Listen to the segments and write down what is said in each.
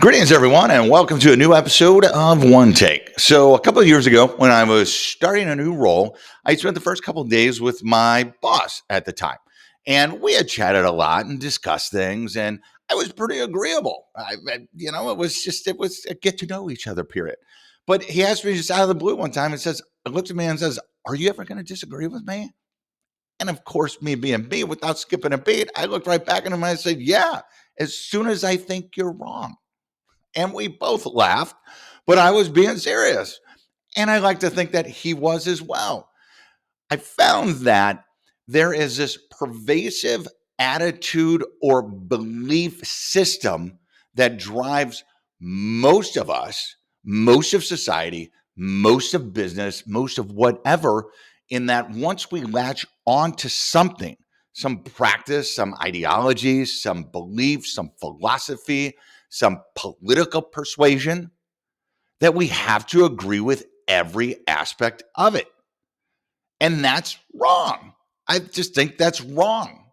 Greetings, everyone, and welcome to a new episode of One Take. So, a couple of years ago, when I was starting a new role, I spent the first couple of days with my boss at the time, and we had chatted a lot and discussed things, and I was pretty agreeable. It was a get to know each other period. But he asked me just out of the blue one time and says, I looked at me and says, "Are you ever going to disagree with me?" And of course, me being me, without skipping a beat, I looked right back at him and I said, "Yeah, as soon as I think you're wrong." And we both laughed, but I was being serious. And I like to think that he was as well. I found that there is this pervasive attitude or belief system that drives most of us, most of society, most of business, most of whatever, in that once we latch on to something, some practice, some ideology, some belief, some philosophy, some political persuasion, that we have to agree with every aspect of it. And that's wrong. I just think that's wrong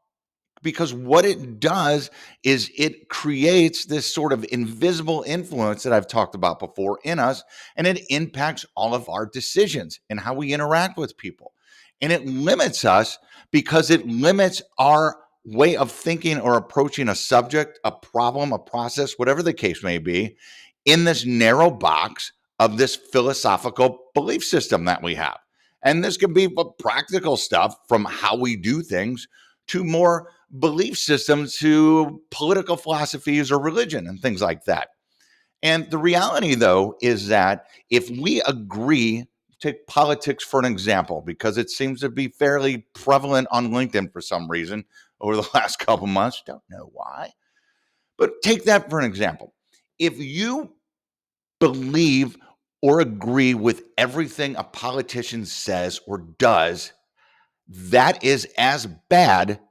because what it does is it creates this sort of invisible influence that I've talked about before in us, and it impacts all of our decisions and how we interact with people. And it limits us because it limits our way of thinking or approaching a subject, a problem, a process, whatever the case may be, in this narrow box of this philosophical belief system that we have. And this can be practical stuff from how we do things to more belief systems to political philosophies or religion and things like that. And the reality, though, is that if we agree, take politics for an example, because it seems to be fairly prevalent on LinkedIn for some reason over the last couple months. Don't know why, but take that for an example. If you believe or agree with everything a politician says or does, that is as bad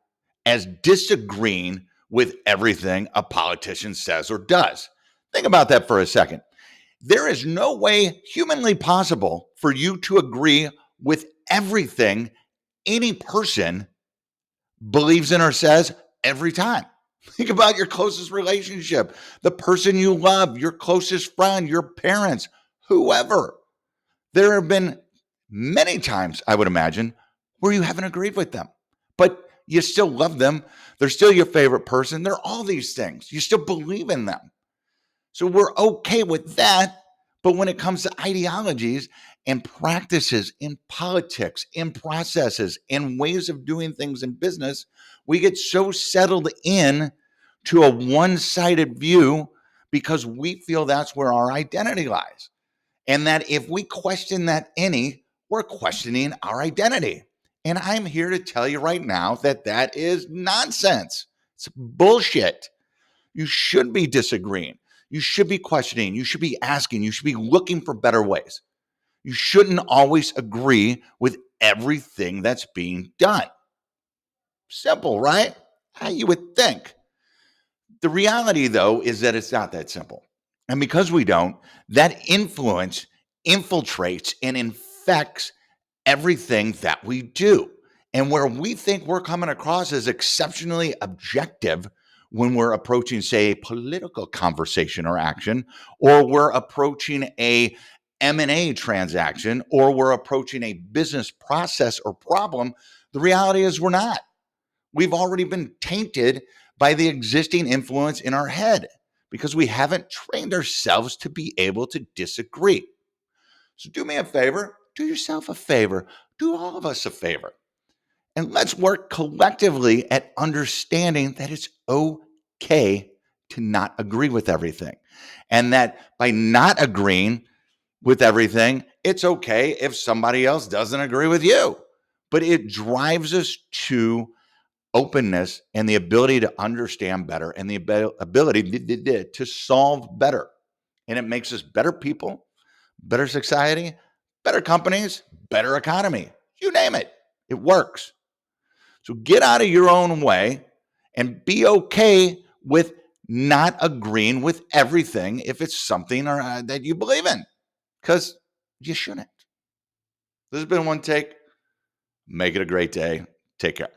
as disagreeing with everything a politician says or does. Think about that for a second. There is no way humanly possible for you to agree with everything any person believes in or says every time. Think about your closest relationship, the person you love, your closest friend, your parents, whoever. There have been many times, I would imagine, where you haven't agreed with them, but you still love them. They're still your favorite person. They're all these things. You still believe in them. So we're okay with that. But when it comes to ideologies and practices in politics, in processes, in ways of doing things in business, we get so settled in to a one-sided view because we feel that's where our identity lies. And that if we question that any, we're questioning our identity. And I'm here to tell you right now that that is nonsense. It's bullshit. You should be disagreeing. You should be questioning. You should be asking. You should be looking for better ways. You shouldn't always agree with everything that's being done. Simple, right? How you would think. The reality, though, is that it's not that simple. And because we don't, that influence infiltrates and infects everything that we do. And where we think we're coming across as exceptionally objective when we're approaching, say, a political conversation or action, or we're approaching a M&A transaction, or we're approaching a business process or problem, the reality is we're not. We've already been tainted by the existing influence in our head because we haven't trained ourselves to be able to disagree. So do me a favor, do yourself a favor, do all of us a favor. And let's work collectively at understanding that it's okay to not agree with everything. And that by not agreeing with everything, it's okay if somebody else doesn't agree with you. But it drives us to openness and the ability to understand better and the ability to solve better. And it makes us better people, better society, better companies, better economy. You name it, it works. So get out of your own way and be okay with not agreeing with everything if it's something that you believe in, because you shouldn't. This has been One Take. Make it a great day. Take care.